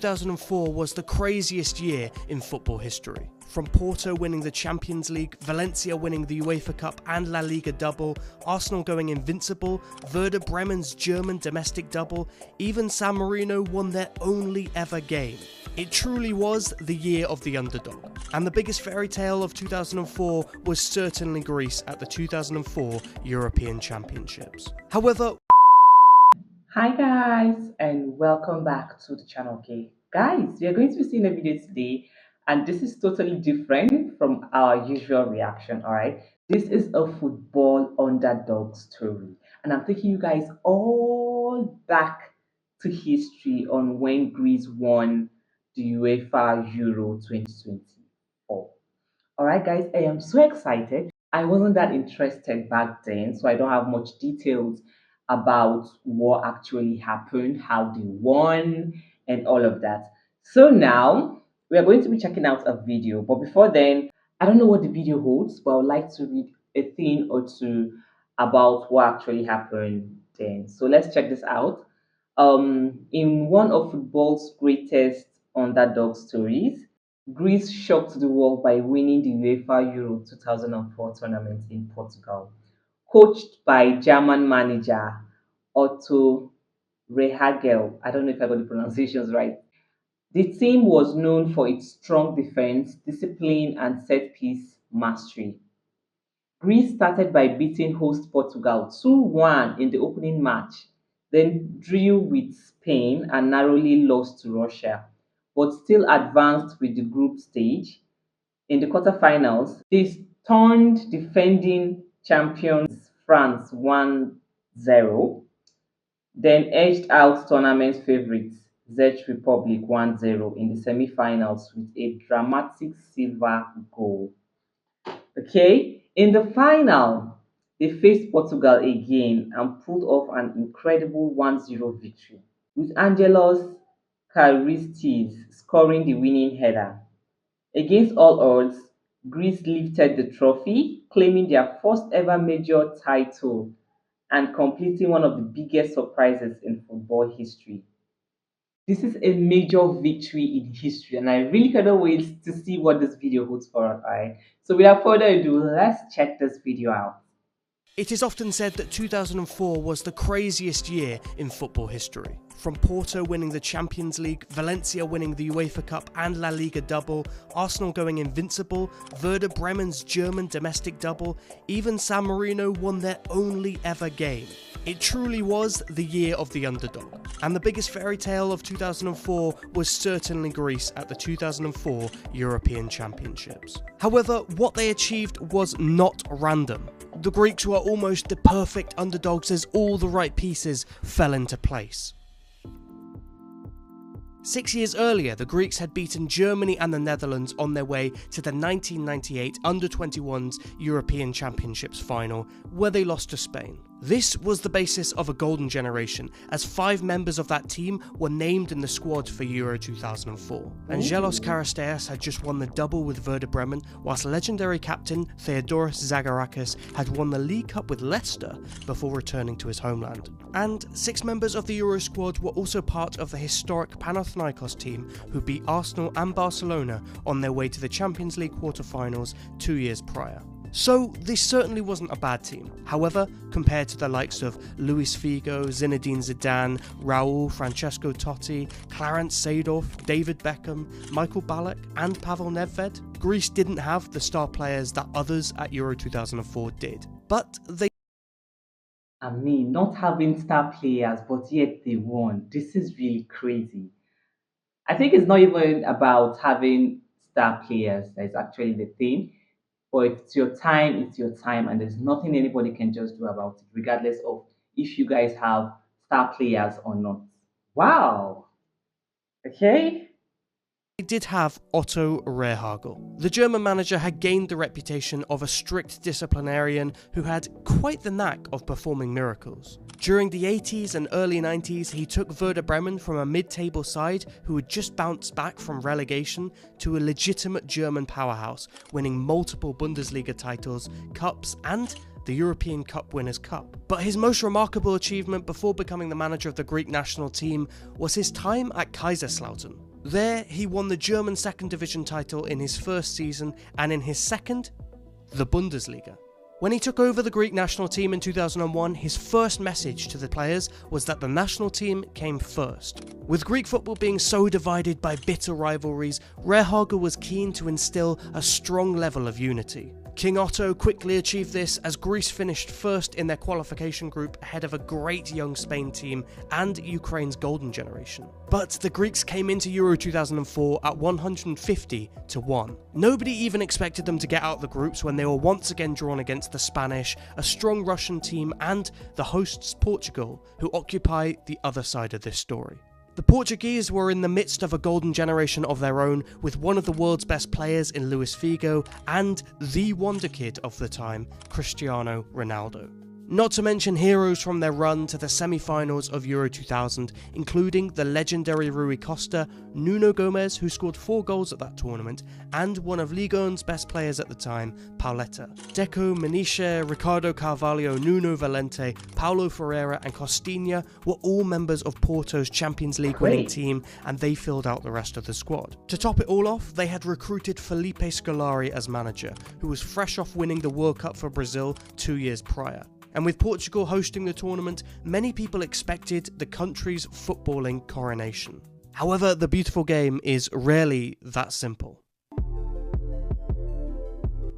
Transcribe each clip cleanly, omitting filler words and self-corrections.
2004 was the craziest year in football history. From Porto winning the Champions League, Valencia winning the UEFA Cup and La Liga double, Arsenal going invincible, Werder Bremen's German domestic double, even San Marino won their only ever game. It truly was the year of the underdog. And the biggest fairy tale of 2004 was certainly Greece at the 2004 European Championships. However, Hi guys, and welcome back to the channel. Okay guys, we are going to be seeing a video today, and this is totally different from our usual reaction. All right, this is a football underdog story, and I'm taking you guys all back to history on when Greece won the UEFA Euro 2024. All right guys, I am so excited. I wasn't that interested back then, so I don't have much details about what actually happened, how they won, and all of that. So now we are going to be checking out a video. But before then, I don't know what the video holds, but I would like to read a thing or two about what actually happened then. So let's check this out. In one of football's greatest underdog stories, Greece shocked the world by winning the UEFA Euro 2004 tournament in Portugal. Coached by German manager Otto Rehagel. I don't know if I got the pronunciations right. The team was known for its strong defense, discipline, and set piece mastery. Greece started by beating host Portugal 2-1 in the opening match, then drew with Spain and narrowly lost to Russia, but still advanced with the group stage. In the quarterfinals, they stunned defending champions France 1-0, then edged out tournament favourites Czech Republic 1-0 in the semi-finals with a dramatic silver goal. Okay, in the final, they faced Portugal again and pulled off an incredible 1-0 victory, with Angelos Charisteas scoring the winning header. Against all odds, Greece lifted the trophy, claiming their first ever major title and completing one of the biggest surprises in football history. This is a major victory in history, and I really cannot wait to see what this video holds for us. Alright, so without further ado, let's check this video out. it is often said that 2004 was the craziest year in football history. From Porto winning the Champions League, Valencia winning the UEFA Cup and La Liga double, Arsenal going invincible, Werder Bremen's German domestic double, even San Marino won their only ever game. It truly was the year of the underdog. And the biggest fairy tale of 2004 was certainly Greece at the 2004 European Championships. However, what they achieved was not random. The Greeks were almost the perfect underdogs as all the right pieces fell into place. 6 years earlier, the Greeks had beaten Germany and the Netherlands on their way to the 1998 Under-21s European Championships final, where they lost to Spain. This was the basis of a golden generation, as 5 members of that team were named in the squad for Euro 2004. Angelos Charisteas had just won the double with Werder Bremen, whilst legendary captain Theodoros Zagorakis had won the League Cup with Leicester before returning to his homeland. And 6 members of the Euro squad were also part of the historic Panathinaikos team who beat Arsenal and Barcelona on their way to the Champions League quarterfinals 2 years prior. So this certainly wasn't a bad team. However, compared to the likes of Luis Figo, Zinedine Zidane, Raul, Francesco Totti, Clarence Seedorf, David Beckham, Michael Ballack and Pavel Nedved, Greece didn't have the star players that others at Euro 2004 did. But they not having star players, but yet they won. This is really crazy. I think it's not even about having star players that is actually the thing. But if it's your time, and there's nothing anybody can just do about it, regardless of if you guys have star players or not. Wow. Okay. They did have Otto Rehagel. The German manager had gained the reputation of a strict disciplinarian who had quite the knack of performing miracles. During the 80s and early 90s, he took Werder Bremen from a mid-table side who had just bounced back from relegation to a legitimate German powerhouse, winning multiple Bundesliga titles, cups, and the European Cup Winners' Cup. But his most remarkable achievement before becoming the manager of the Greek national team was his time at Kaiserslautern. There, he won the German second division title in his first season, and in his second, the Bundesliga. When he took over the Greek national team in 2001, his first message to the players was that the national team came first. With Greek football being so divided by bitter rivalries, Rehaga was keen to instill a strong level of unity. King Otto quickly achieved this as Greece finished first in their qualification group ahead of a great young Spain team and Ukraine's golden generation. But the Greeks came into Euro 2004 at 150-1. Nobody even expected them to get out the groups when they were once again drawn against the Spanish, a strong Russian team, and the hosts Portugal, who occupy the other side of this story. The Portuguese were in the midst of a golden generation of their own, with one of the world's best players in Luis Figo and the wonder kid of the time, Cristiano Ronaldo. Not to mention heroes from their run to the semi-finals of Euro 2000, including the legendary Rui Costa, Nuno Gomes, who scored 4 goals at that tournament, and one of Ligue 1's best players at the time, Pauleta. Deco, Maniche, Ricardo Carvalho, Nuno Valente, Paulo Ferreira and Costinha were all members of Porto's Champions League winning team, and they filled out the rest of the squad. To top it all off, they had recruited Felipe Scolari as manager, who was fresh off winning the World Cup for Brazil 2 years prior. And with Portugal hosting the tournament, many people expected the country's footballing coronation. However, the beautiful game is rarely that simple.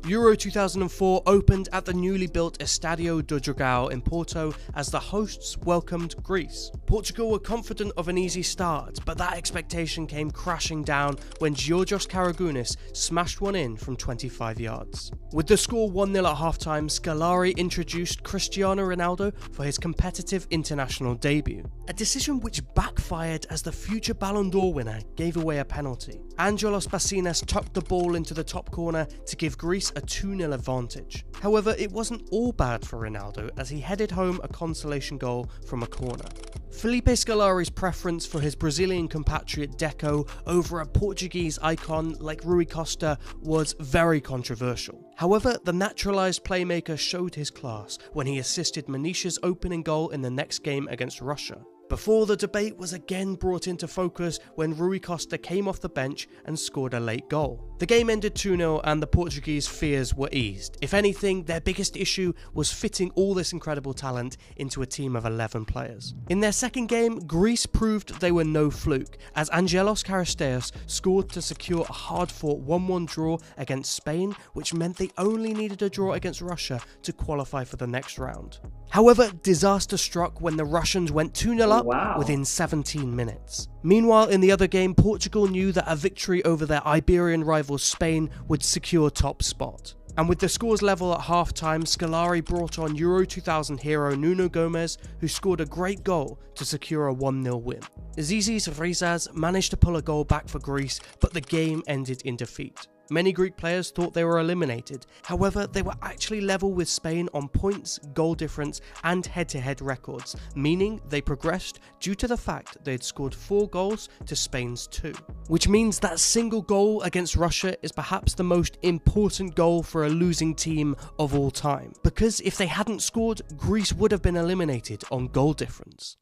Euro 2004 opened at the newly built Estadio do Dragão in Porto as the hosts welcomed Greece. Portugal were confident of an easy start, but that expectation came crashing down when Georgios Karagounis smashed one in from 25 yards. With the score 1-0 at halftime, Scolari introduced Cristiano Ronaldo for his competitive international debut, a decision which backfired as the future Ballon d'Or winner gave away a penalty. Angelos Charisteas tucked the ball into the top corner to give Greece a 2-0 advantage. However, it wasn't all bad for Ronaldo as he headed home a consolation goal from a corner. Felipe Scolari's preference for his Brazilian compatriot Deco over a Portuguese icon like Rui Costa was very controversial. However, the naturalised playmaker showed his class when he assisted Maniche's opening goal in the next game against Russia, before the debate was again brought into focus when Rui Costa came off the bench and scored a late goal. The game ended 2-0 and the Portuguese fears were eased. If anything, their biggest issue was fitting all this incredible talent into a team of 11 players. In their second game, Greece proved they were no fluke, as Angelos Charisteas scored to secure a hard-fought 1-1 draw against Spain, which meant they only needed a draw against Russia to qualify for the next round. However, disaster struck when the Russians went 2-0 up within 17 minutes. Meanwhile, in the other game, Portugal knew that a victory over their Iberian rival Spain would secure top spot. And with the scores level at half-time, Scolari brought on Euro 2000 hero Nuno Gomes, who scored a great goal to secure a 1-0 win. Zizis Rizas managed to pull a goal back for Greece, but the game ended in defeat. Many Greek players thought they were eliminated. However, they were actually level with Spain on points, goal difference and head-to-head records, meaning they progressed due to the fact they had scored 4 goals to Spain's 2. Which means that single goal against Russia is perhaps the most important goal for a losing team of all time, because if they hadn't scored, Greece would have been eliminated on goal difference.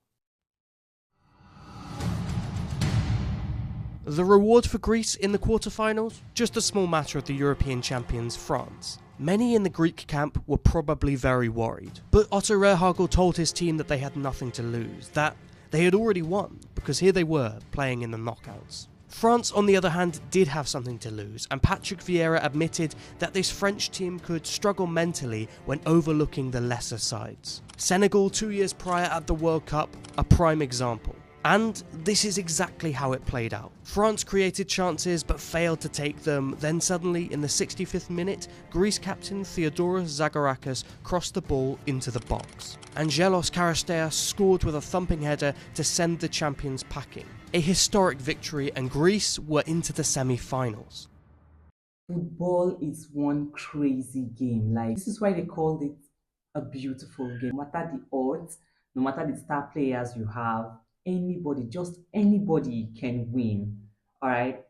The reward for Greece in the quarterfinals? Just a small matter of the European champions, France. Many in the Greek camp were probably very worried, but Otto Rehhagel told his team that they had nothing to lose, that they had already won, because here they were, playing in the knockouts. France, on the other hand, did have something to lose, and Patrick Vieira admitted that this French team could struggle mentally when overlooking the lesser sides. Senegal 2 years prior at the World Cup, a prime example. And this is exactly how it played out. France created chances but failed to take them, then suddenly in the 65th minute, Greece captain Theodoros Zagorakis crossed the ball into the box. Angelos Charisteas scored with a thumping header to send the champions packing. A historic victory, and Greece were into the semi-finals. Football is one crazy game. Like, this is why they called it a beautiful game. No matter the odds, no matter the star players you have, anybody, just anybody can win. All right.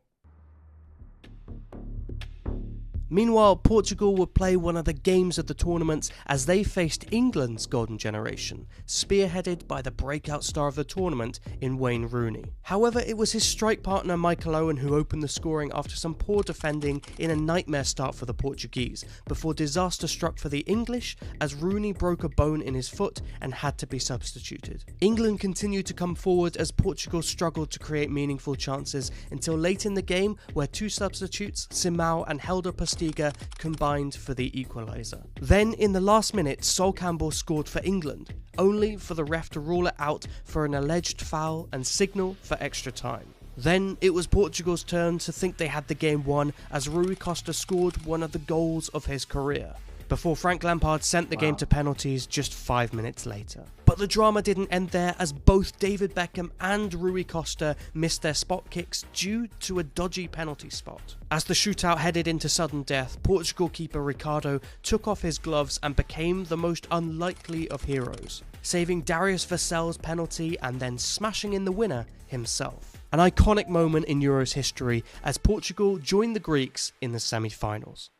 Meanwhile, Portugal would play one of the games of the tournament as they faced England's golden generation, spearheaded by the breakout star of the tournament in Wayne Rooney. However, it was his strike partner Michael Owen who opened the scoring after some poor defending in a nightmare start for the Portuguese, before disaster struck for the English as Rooney broke a bone in his foot and had to be substituted. England continued to come forward as Portugal struggled to create meaningful chances until late in the game, where two substitutes, Simão and Helder Postiga, combined for the equaliser. Then in the last minute, Sol Campbell scored for England, only for the ref to rule it out for an alleged foul and signal for extra time. Then it was Portugal's turn to think they had the game won as Rui Costa scored one of the goals of his career, before Frank Lampard sent the game to penalties just 5 minutes later. But the drama didn't end there, as both David Beckham and Rui Costa missed their spot kicks due to a dodgy penalty spot. As the shootout headed into sudden death, Portugal keeper Ricardo took off his gloves and became the most unlikely of heroes, saving Darius Vassell's penalty and then smashing in the winner himself. An iconic moment in Euros history as Portugal joined the Greeks in the semi-finals.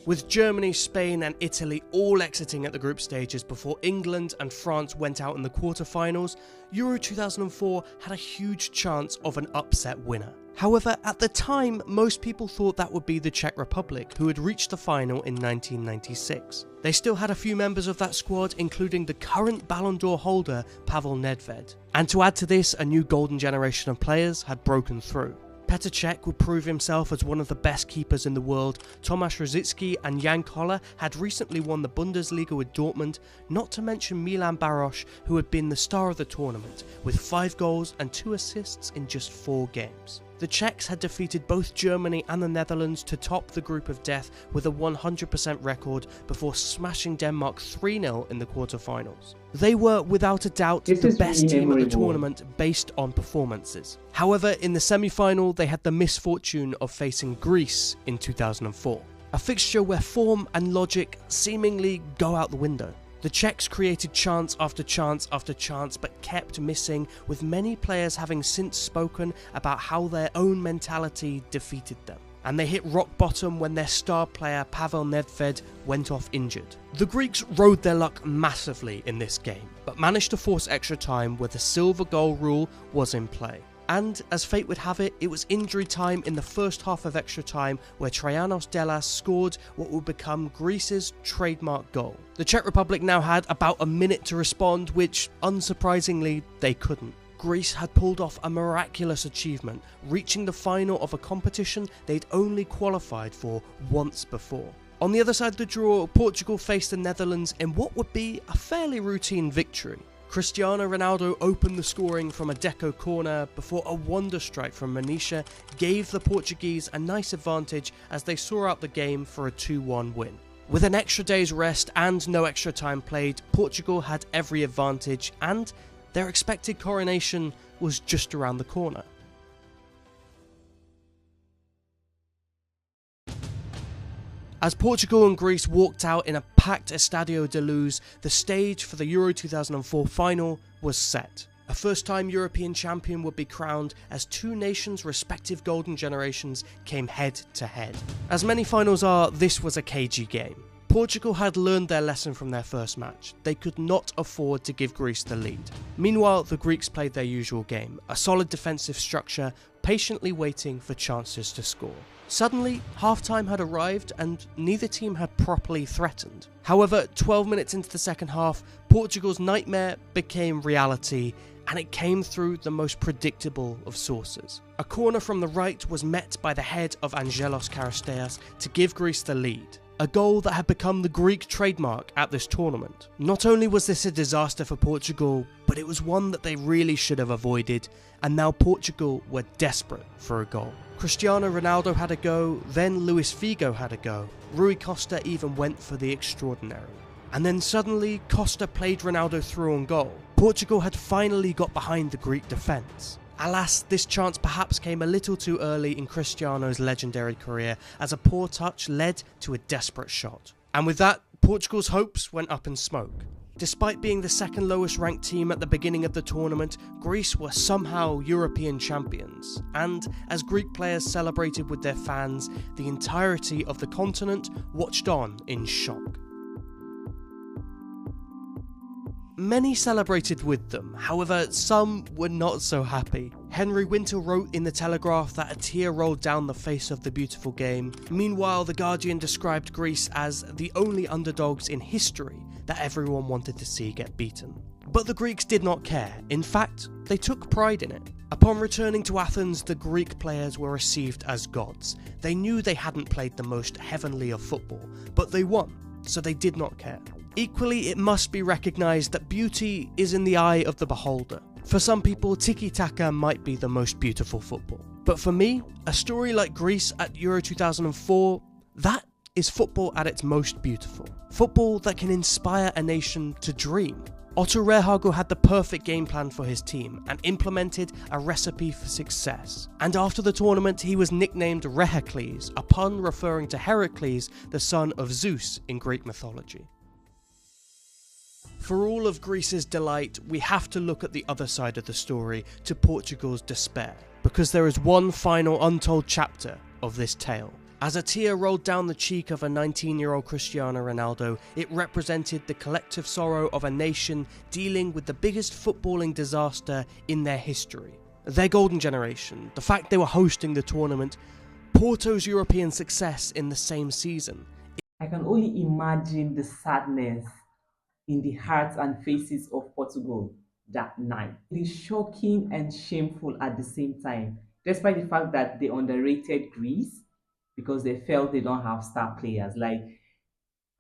With Germany, Spain and Italy all exiting at the group stages before England and France went out in the quarterfinals, Euro 2004 had a huge chance of an upset winner. However, at the time, most people thought that would be the Czech Republic, who had reached the final in 1996. They still had a few members of that squad, including the current Ballon d'Or holder, Pavel Nedved. And to add to this, a new golden generation of players had broken through. Petr Cech would prove himself as one of the best keepers in the world. Tomáš Rosický and Jan Koller had recently won the Bundesliga with Dortmund, not to mention Milan Baros, who had been the star of the tournament, with 5 goals and 2 assists in just 4 games. The Czechs had defeated both Germany and the Netherlands to top the group of death with a 100% record before smashing Denmark 3-0 in the quarterfinals. They were without a doubt the best team at the tournament based on performances. However, in the semi-final they had the misfortune of facing Greece in 2004, a fixture where form and logic seemingly go out the window. The Czechs created chance after chance after chance but kept missing, with many players having since spoken about how their own mentality defeated them. And they hit rock bottom when their star player Pavel Nedved went off injured. The Greeks rode their luck massively in this game, but managed to force extra time where the silver goal rule was in play. And as fate would have it, it was injury time in the first half of extra time where Traianos Delas scored what would become Greece's trademark goal. The Czech Republic now had about a minute to respond, which, unsurprisingly, they couldn't. Greece had pulled off a miraculous achievement, reaching the final of a competition they'd only qualified for once before. On the other side of the draw, Portugal faced the Netherlands in what would be a fairly routine victory. Cristiano Ronaldo opened the scoring from a Deco corner before a wonder strike from Manisha gave the Portuguese a nice advantage as they saw out the game for a 2-1 win. With an extra day's rest and no extra time played, Portugal had every advantage and their expected coronation was just around the corner. As Portugal and Greece walked out in a packed Estadio de Luz, the stage for the Euro 2004 final was set. A first-time European champion would be crowned as two nations' respective golden generations came head to head. As many finals are, this was a cagey game. Portugal had learned their lesson from their first match. They could not afford to give Greece the lead. Meanwhile, the Greeks played their usual game, a solid defensive structure, patiently waiting for chances to score. Suddenly, halftime had arrived and neither team had properly threatened. However, 12 minutes into the second half, Portugal's nightmare became reality, and it came through the most predictable of sources. A corner from the right was met by the head of Angelos Charisteas to give Greece the lead. A goal that had become the Greek trademark at this tournament. Not only was this a disaster for Portugal, but it was one that they really should have avoided, and now Portugal were desperate for a goal. Cristiano Ronaldo had a go, then Luis Figo had a go. Rui Costa even went for the extraordinary. And then suddenly, Costa played Ronaldo through on goal. Portugal had finally got behind the Greek defence. Alas, this chance perhaps came a little too early in Cristiano's legendary career, as a poor touch led to a desperate shot. And with that, Portugal's hopes went up in smoke. Despite being the second lowest ranked team at the beginning of the tournament, Greece were somehow European champions, and as Greek players celebrated with their fans, the entirety of the continent watched on in shock. Many celebrated with them, however, some were not so happy. Henry Winter wrote in The Telegraph that a tear rolled down the face of the beautiful game. Meanwhile, The Guardian described Greece as the only underdogs in history that everyone wanted to see get beaten. But the Greeks did not care. In fact, they took pride in it. Upon returning to Athens, the Greek players were received as gods. They knew they hadn't played the most heavenly of football, but they won, so they did not care. Equally, it must be recognised that beauty is in the eye of the beholder. For some people, tiki-taka might be the most beautiful football. But for me, a story like Greece at Euro 2004, that is football at its most beautiful. Football that can inspire a nation to dream. Otto Rehhagel had the perfect game plan for his team and implemented a recipe for success. And after the tournament, he was nicknamed Rehekles, a pun referring to Heracles, the son of Zeus in Greek mythology. For all of Greece's delight, we have to look at the other side of the story, to Portugal's despair, because there is one final untold chapter of this tale. As a tear rolled down the cheek of a 19-year-old Cristiano Ronaldo, it represented the collective sorrow of a nation dealing with the biggest footballing disaster in their history. Their golden generation, the fact they were hosting the tournament, Porto's European success in the same season. I can only imagine the sadness in the hearts and faces of Portugal that night. It is shocking and shameful at the same time, despite the fact that they underrated Greece because they felt they don't have star players.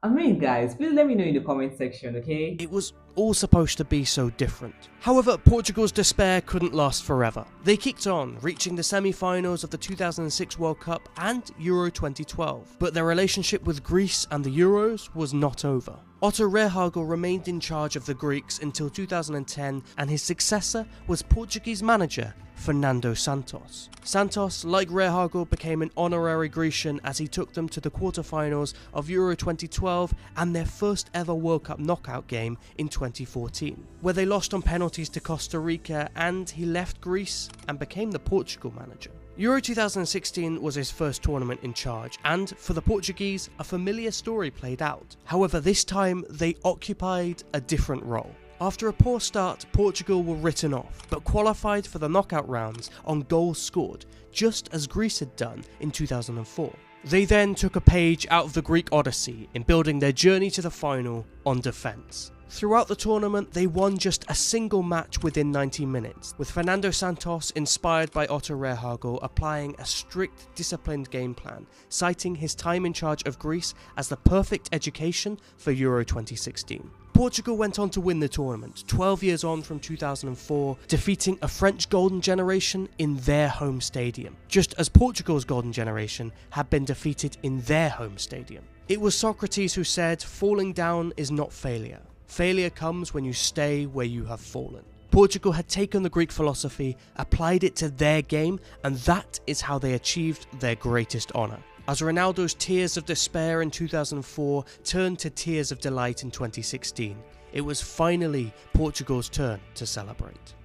Guys, please let me know in the comment section, okay? It was all supposed to be so different. However, Portugal's despair couldn't last forever. They kicked on, reaching the semi-finals of the 2006 World Cup and Euro 2012. But their relationship with Greece and the Euros was not over. Otto Rehhagel remained in charge of the Greeks until 2010, and his successor was Portuguese manager Fernando Santos. Santos, like Rehhagel, became an honorary Grecian as he took them to the quarterfinals of Euro 2012 and their first ever World Cup knockout game in 2014, where they lost on penalties to Costa Rica, and he left Greece and became the Portugal manager. Euro 2016 was his first tournament in charge, and for the Portuguese, a familiar story played out. However, this time they occupied a different role. After a poor start, Portugal were written off, but qualified for the knockout rounds on goals scored, just as Greece had done in 2004. They then took a page out of the Greek Odyssey in building their journey to the final on defence. Throughout the tournament, they won just a single match within 90 minutes, with Fernando Santos, inspired by Otto Rehhagel, applying a strict, disciplined game plan, citing his time in charge of Greece as the perfect education for Euro 2016. Portugal went on to win the tournament, 12 years on from 2004, defeating a French golden generation in their home stadium, just as Portugal's golden generation had been defeated in their home stadium. It was Socrates who said, "Falling down is not failure. Failure comes when you stay where you have fallen." Portugal had taken the Greek philosophy, applied it to their game, and that is how they achieved their greatest honour. As Ronaldo's tears of despair in 2004 turned to tears of delight in 2016, it was finally Portugal's turn to celebrate.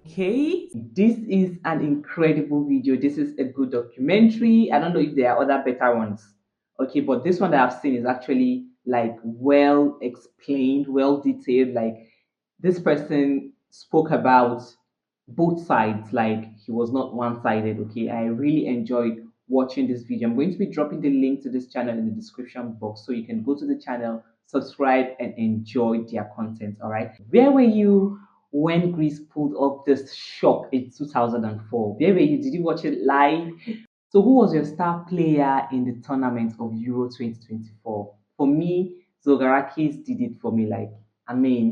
Okay, this is an incredible video. This is a good documentary. I don't know if there are other better ones. Okay, but this one that I've seen is actually like well explained, well detailed. Like this person spoke about both sides, like he was not one-sided. Okay, I really enjoyed watching this video. I'm going to be dropping the link to this channel in the description box so you can go to the channel, subscribe, and enjoy their content. All right, where were you when Greece pulled off this shock in 2004? Where were you? Did you watch it live? So, who was your star player in the tournament of Euro 2024? For me, Zogarakis did it for me.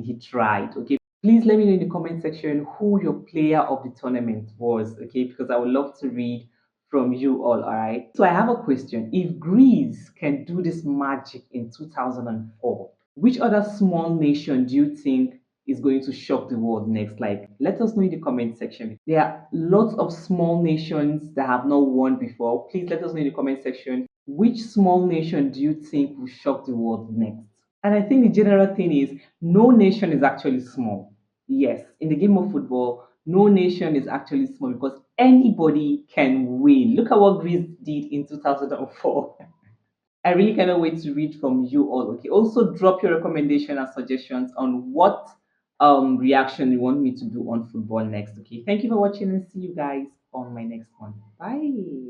He tried. Okay, please let me know in the comment section who your player of the tournament was. Okay, because I would love to read from you all. All right. So, I have a question. If Greece can do this magic in 2004, which other small nation do you think is going to shock the world next? Like, let us know in the comment section. There are lots of small nations that have not won before. Please let us know in the comment section, which small nation do you think will shock the world next? And I think the general thing is no nation is actually small. Yes, in the game of football, no nation is actually small because anybody can win. Look at what Greece did in 2004. I really cannot wait to read from you all. Okay. Also, drop your recommendation and suggestions on what reaction you want me to do on football next. Okay. Thank you for watching and see you guys on my next one. Bye.